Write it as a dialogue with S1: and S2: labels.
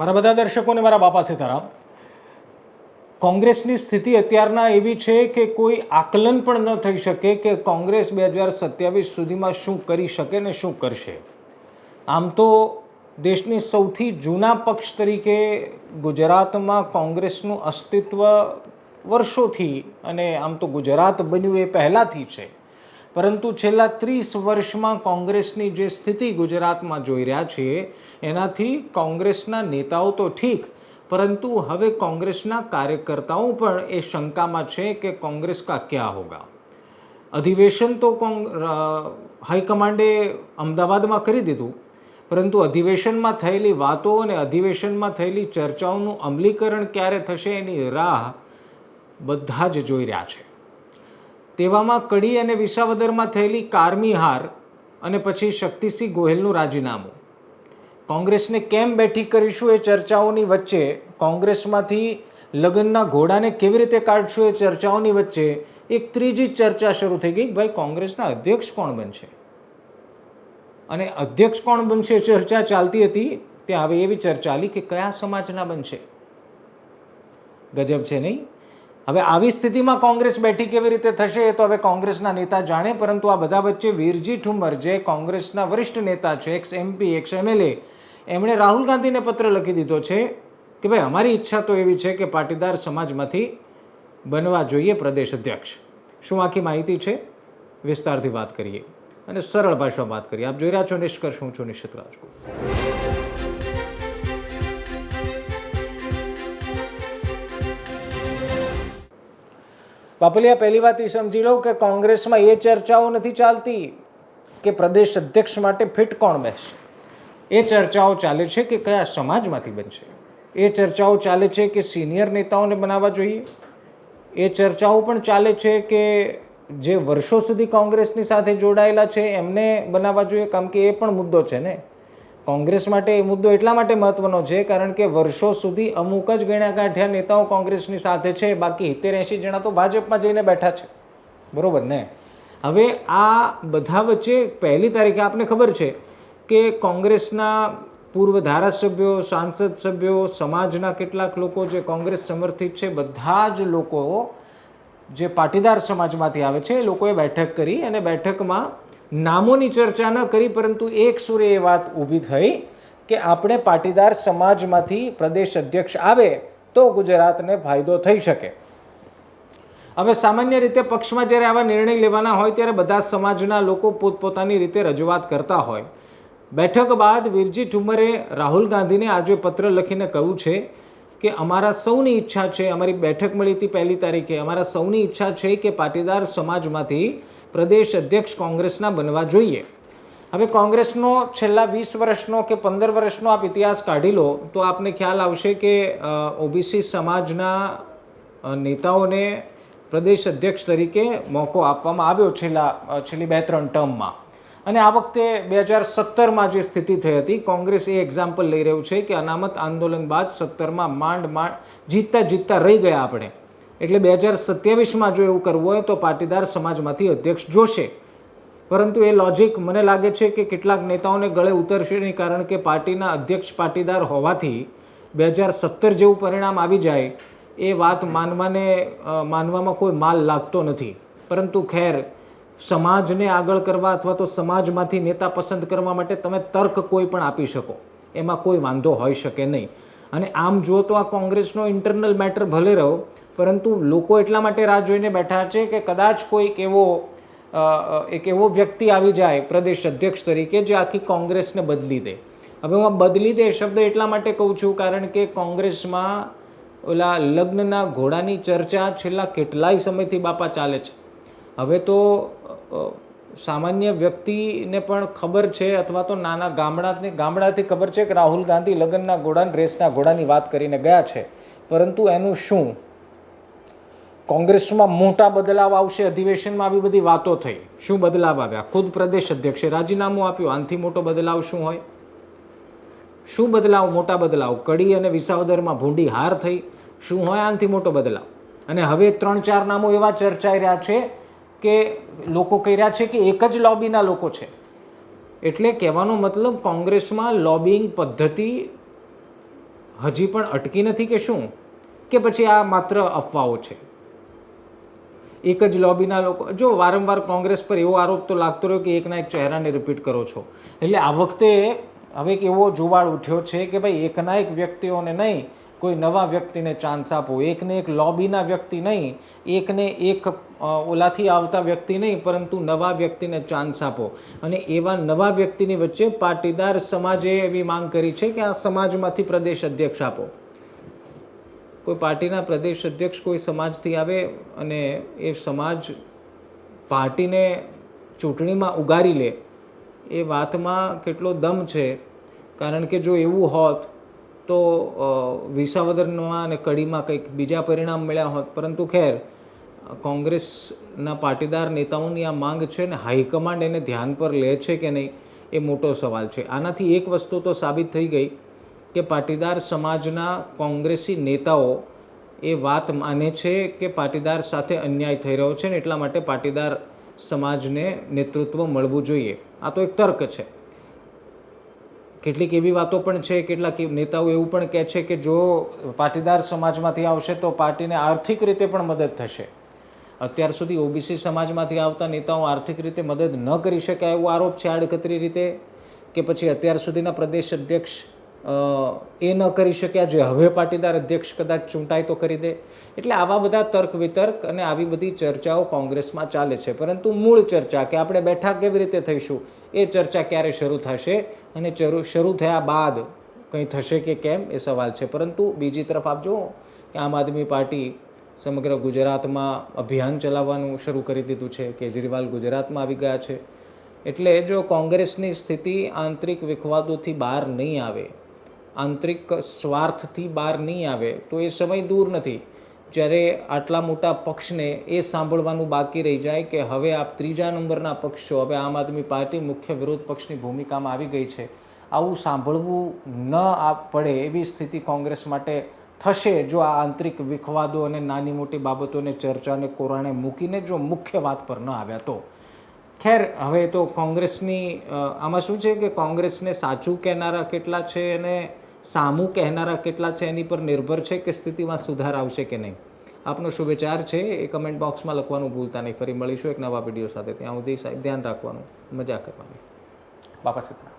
S1: મારા બધા દર્શકોને મારા બાપા સીતારામ. કોંગ્રેસની સ્થિતિ અત્યારના એવી છે કે કોઈ આકલન પણ ન થઈ શકે કે કોંગ્રેસ 2027 સુધીમાં શું કરી શકે ને શું કરશે. આમ તો દેશની સૌથી જૂના પક્ષ તરીકે ગુજરાતમાં કોંગ્રેસનું અસ્તિત્વ વર્ષોથી, અને આમ તો ગુજરાત બન્યું એ પહેલાંથી છે, પરંતુ છેલ્લા 30 વર્ષમાં કોંગ્રેસની જે સ્થિતિ ગુજરાતમાં જોઈ રહ્યા છીએ એનાથી કોંગ્રેસના નેતાઓ તો ઠીક, પરંતુ હવે કોંગ્રેસના કાર્યકર્તાઓ પણ એ શંકામાં છે કે કોંગ્રેસ કા ક્યાં હોગા. અધિવેશન તો હાઈકમાન્ડે અમદાવાદમાં કરી દીધું, પરંતુ અધિવેશનમાં થયેલી વાતો અને અધિવેશનમાં થયેલી ચર્ચાઓનું અમલીકરણ ક્યારે થશે એની રાહ બધા જ જોઈ રહ્યા છે. તેવામાં કડી અને વિસાવદરમાં થયેલી કારમી હાર અને પછી શક્તિસિંહ ગોહિલનું રાજીનામું, કોંગ્રેસને કેમ બેઠી કરીશું એ ચર્ચાઓની વચ્ચે, કોંગ્રેસમાંથી લગ્નના ઘોડાને કેવી રીતે કાઢશું એ ચર્ચાઓની વચ્ચે એક ત્રીજી ચર્ચા શરૂ થઈ ગઈ, ભાઈ કોંગ્રેસના અધ્યક્ષ કોણ બનશે. અને અધ્યક્ષ કોણ બનશે ચર્ચા ચાલતી હતી ત્યાં હવે એવી ચર્ચા ચાલી કે કયા સમાજના બનશે. ગજબ છે નહીં? હવે આવી સ્થિતિમાં કોંગ્રેસ બેઠી કેવી રીતે થશે એ તો હવે કોંગ્રેસના નેતા જાણે, પરંતુ આ બધા વચ્ચે વીરજી ઠુમ્મર, જે કોંગ્રેસના વરિષ્ઠ નેતા છે, એક્સ MP, એક્સ MLA, એમણે રાહુલ ગાંધીને પત્ર લખી દીધો છે કે ભાઈ અમારી ઈચ્છા તો એવી છે કે પાટીદાર સમાજમાંથી બનવા જોઈએ પ્રદેશ અધ્યક્ષ. શું આખી માહિતી છે વિસ્તારથી વાત કરીએ અને સરળ ભાષામાં વાત કરીએ. આપ જોઈ રહ્યા છો નિષ્કર્ષ, હું છું નિશિત રાજપૂત. બાપલિયા, પહેલી વાત એ સમજી લો કે કોંગ્રેસમાં એ ચર્ચાઓ નથી ચાલતી કે પ્રદેશ અધ્યક્ષ માટે ફિટ કોણ બેસશે. એ ચર્ચાઓ ચાલે છે કે કયા સમાજમાંથી બનશે. એ ચર્ચાઓ ચાલે છે કે સિનિયર નેતાઓને બનાવવા જોઈએ. એ ચર્ચાઓ પણ ચાલે છે કે જે વર્ષો સુધી કોંગ્રેસની સાથે જોડાયેલા છે એમને બનાવવા જોઈએ, કારણ કે એ પણ મુદ્દો છે ને. કોંગ્રેસ માટે એ મુદ્દો એટલા માટે મહત્વનો છે કારણ કે વર્ષો સુધી અમુક જ ગણ્યા ગાંઠ્યા નેતાઓ કોંગ્રેસની સાથે છે, બાકી 70-80 જણા તો ભાજપમાં જઈને બેઠા છે. બરોબર ને? હવે આ બધા વચ્ચે 1લી તારીખે આપને ખબર છે કે કોંગ્રેસના પૂર્વ ધારાસભ્યો, સાંસદ સભ્યો, સમાજના કેટલાક લોકો જે કોંગ્રેસ સમર્થિત છે, બધા જ લોકો જે પાટીદાર સમાજમાંથી આવે છે એ લોકોએ બેઠક કરી અને બેઠકમાં નામોની ચર્ચા ન કરી, પરંતુ એક સુરે એ વાત ઊભી થઈ કે આપણે પાટીદાર સમાજમાંથી પ્રદેશ અધ્યક્ષ આવે તો ગુજરાતને ફાયદો થઈ શકે. હવે સામાન્ય રીતે પક્ષમાં જ્યારે આવા નિર્ણય લેવાના હોય ત્યારે બધા સમાજના લોકો પોતપોતાની રીતે રજૂઆત કરતા હોય. બેઠક બાદ વીરજી ઠુમ્મરે રાહુલ ગાંધીને આજે પત્ર લખીને કહ્યું છે કે અમારા સૌની ઈચ્છા છે, અમારી બેઠક મળી હતી 1લી તારીખે, અમારા સૌની ઈચ્છા છે કે પાટીદાર સમાજમાંથી પ્રદેશ અધ્યક્ષ કોંગ્રેસના બનવા જોઈએ. હવે કોંગ્રેસનો છેલ્લા 20 વર્ષનો કે 15 વર્ષનો આપ ઇતિહાસ કાઢી લો તો આપને ખ્યાલ આવશે કે OBC સમાજના નેતાઓને પ્રદેશ અધ્યક્ષ તરીકે મોકો આપવામાં આવ્યો છેલ્લી 2-3 ટર્મમાં. અને આ વખતે 2017માં જે સ્થિતિ થઈ હતી, કોંગ્રેસ એ એક્ઝામ્પલ લઈ રહ્યું છે કે અનામત આંદોલન બાદ 17માં માંડ જીતતા રહી ગયા આપણે, એટલે 2027માં જો એવું કરવું હોય તો પાટીદાર સમાજમાંથી અધ્યક્ષ જોશે. પરંતુ એ લોજિક મને લાગે છે કે કેટલાક નેતાઓને ગળે ઉતરશે નહીં, કારણ કે પાર્ટીના અધ્યક્ષ પાટીદાર હોવાથી 2017 જેવું પરિણામ આવી જાય એ વાત માનવામાં કોઈ માલ લાગતો નથી. પરંતુ ખેર, સમાજને આગળ કરવા અથવા તો સમાજમાંથી નેતા પસંદ કરવા માટે તમે તર્ક કોઈ પણ આપી શકો, એમાં કોઈ વાંધો હોઈ શકે નહીં. અને આમ જુઓ તો આ કોંગ્રેસનો ઇન્ટરનલ મેટર ભલે રહ્યો, પરંતુ લોકો એટલા માટે રાહ જોઈને બેઠા છે કે કદાચ કોઈક એક એવો વ્યક્તિ આવી જાય પ્રદેશ અધ્યક્ષ તરીકે જે આખી કોંગ્રેસને બદલી દે. હવે હું બદલી દે શબ્દ એટલા માટે કહું છું કારણ કે કોંગ્રેસમાં ઓલા લગ્નના ઘોડાની ચર્ચા છેલ્લા કેટલાય સમયથી બાપા ચાલે છે. હવે તો સામાન્ય વ્યક્તિને પણ ખબર છે, અથવા તો નાના ગામડાથી ખબર છે કે રાહુલ ગાંધી લગ્નના ઘોડા, રેસના ઘોડાની વાત કરીને ગયા છે, પરંતુ એનું શું? કોંગ્રેસમાં મોટા બદલાવ આવશે, અધિવેશનમાં આવી બધી વાતો થઈ. શું બદલાવ આવ્યા? ખુદ પ્રદેશ અધ્યક્ષે રાજીનામું આપ્યું. આનાથી મોટો બદલાવ શું હોય? શું બદલાવ? મોટા બદલાવ કડી અને વિસાવદરમાં ભૂંડી હાર થઈ. શું હોય આનાથી મોટો બદલાવ? અને હવે 3-4 નામો એવા ચર્ચાઈ રહ્યા છે કે લોકો કહી રહ્યા છે કે એક જ લોબીના લોકો છે. એટલે કહેવાનો મતલબ કોંગ્રેસમાં લોબિંગ પદ્ધતિ હજી પણ અટકી નથી કે શું, કે પછી આ માત્ર અફવાઓ છે? એક જ લોબીના લોકો, જો વારંવાર કોંગ્રેસ પર એવો આરોપ તો લાગતો રહ્યો કે એકના એક ચહેરાને રિપીટ કરો છો, એટલે આ વખતે હવે એક એવો જુવાળ ઉઠ્યો છે કે ભાઈ એકના એક વ્યક્તિઓને નહીં, કોઈ નવા વ્યક્તિને ચાન્સ આપો, એકને એક લોબીના વ્યક્તિ નહીં, એકને એક ઓલાથી આવતા વ્યક્તિ નહીં, પરંતુ નવા વ્યક્તિને ચાન્સ આપો. અને એવા નવા વ્યક્તિની વચ્ચે પાટીદાર સમાજે એવી માંગ કરી છે કે આ સમાજમાંથી પ્રદેશ અધ્યક્ષ આપો. કોઈ પાર્ટીના પ્રદેશ અધ્યક્ષ કોઈ સમાજથી આવે અને એ સમાજ પાર્ટીને ચૂંટણીમાં ઉગારી લે, એ વાતમાં કેટલો દમ છે. કારણ કે જો એવું હોત તો વિસાવદરમાં અને કડીમાં કંઈક બીજા પરિણામ મળ્યા હોત. પરંતુ ખેર, કોંગ્રેસના પાટીદાર નેતાઓની આ માંગ છે ને હાઈકમાન્ડ એને ધ્યાન પર લે છે કે નહીં, એ મોટો સવાલ છે. આનાથી એક વસ્તુ તો સાબિત થઈ ગઈ કે પાટીદાર સમાજના કોંગ્રેસી નેતાઓ એ વાત માને છે કે પાટીદાર સાથે અન્યાય થઈ રહ્યો છે ને એટલા માટે પાટીદાર સમાજને નેતૃત્વ મળવું જોઈએ. આ તો એક તર્ક છે. કેટલીક એવી વાતો પણ છે, કેટલાક નેતાઓ એવું પણ કહે છે કે જો પાટીદાર સમાજમાંથી આવશે તો પાર્ટીને આર્થિક રીતે પણ મદદ થશે. અત્યાર સુધી ઓબીસી સમાજમાંથી આવતા નેતાઓ આર્થિક રીતે મદદ ન કરી શક્યા એવો આરોપ છે આડકતરી રીતે, કે પછી અત્યાર સુધીના પ્રદેશ અધ્યક્ષ એ ન કરી શક્યા જે હવે પાટીદાર અધ્યક્ષ કદાચ ચૂંટાય તો કરી દે. એટલે આવા બધા તર્ક વિતર્ક અને આવી બધી ચર્ચાઓ કોંગ્રેસમાં ચાલે છે. પરંતુ મૂળ ચર્ચા કે આપણે બેઠા કેવી રીતે થઈશું, એ ચર્ચા ક્યારે શરૂ થશે અને શરૂ થયા બાદ કંઈ થશે કે કેમ એ સવાલ છે. પરંતુ બીજી તરફ આપ જુઓ કે આમ આદમી પાર્ટી સમગ્ર ગુજરાતમાં અભિયાન ચલાવવાનું શરૂ કરી દીધું છે. કેજરીવાલ ગુજરાતમાં આવી ગયા છે. એટલે જો કોંગ્રેસની સ્થિતિ આંતરિક વિખવાદોથી બહાર નહીં આવે, આંતરિક સ્વાર્થથી બહાર નહીં આવે, તો એ સમય દૂર નથી જ્યારે આટલા મોટા પક્ષને એ સાંભળવાનું બાકી રહી જાય કે હવે આપ ત્રીજા નંબરના પક્ષ છો, હવે આમ આદમી પાર્ટી મુખ્ય વિરોધ પક્ષની ભૂમિકામાં આવી ગઈ છે. આવું સાંભળવું ન પડે એવી સ્થિતિ કોંગ્રેસ માટે થશે જો આ આંતરિક વિખવાદો અને નાની મોટી બાબતોને ચર્ચાને કોરાણે મૂકીને જો મુખ્ય વાત પર ન આવ્યા તો. ખેર, હવે તો કોંગ્રેસની આમાં શું છે કે કોંગ્રેસને સાચું કહેનારા કેટલા છે અને સામું કહેનારા કેટલા છે એની પર નિર્ભર છે કે સ્થિતિમાં સુધાર આવશે કે નહીં. આપનો શું વિચાર છે એ કમેન્ટ બોક્સમાં લખવાનું ભૂલતા નહીં. ફરી મળીશું એક નવા વિડીયો સાથે. ત્યાં સુધી સાહેબ ધ્યાન રાખવાનું, મજા કરવાની. બાપા સીતારામ.